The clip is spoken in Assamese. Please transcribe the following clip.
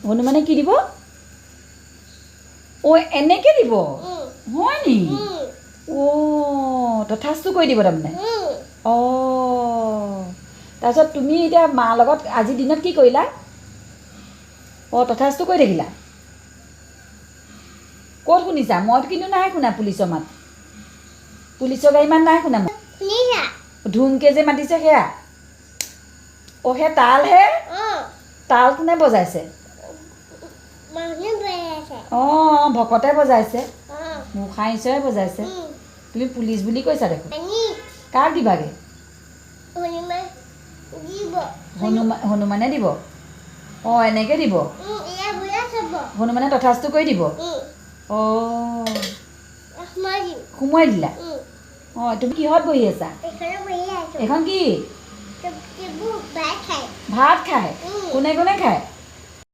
হনুমানে কি দিব অ' এনেকৈ দিব হয় নি অ' তথাস্তু কৰি দিব তাৰমানে অঁ তাৰপিছত তুমি এতিয়া মাৰ লগত আজিৰ দিনত কি কৰিলা অঁ তথাস্তু কৰি থাকিলা ক'ত শুনিছা মইতো কিন্তু নাই শুনা পুলিচৰ মাত পুলিচৰ গাড়ী মাত নাই শুনা ধুমকৈ যে মাতিছে সেয়া অঁ সেই তালহে তাল কোনে বজাইছে অঁ ভকতে বজাইছে গোঁসাই ঈশ্বৰে বজাইছে তুমি পুলিচ বুলি কৈছা দেখোন কাক দিবাগে হনুমানে দিব অঁ এনেকৈ দিব হনুমানে তথাস্তু কৰি দিব অঁ সোমোৱাই দিলা অঁ তুমি কিহত বহি আছা এইখন কি ভাত খায় কোনে কোনে খায়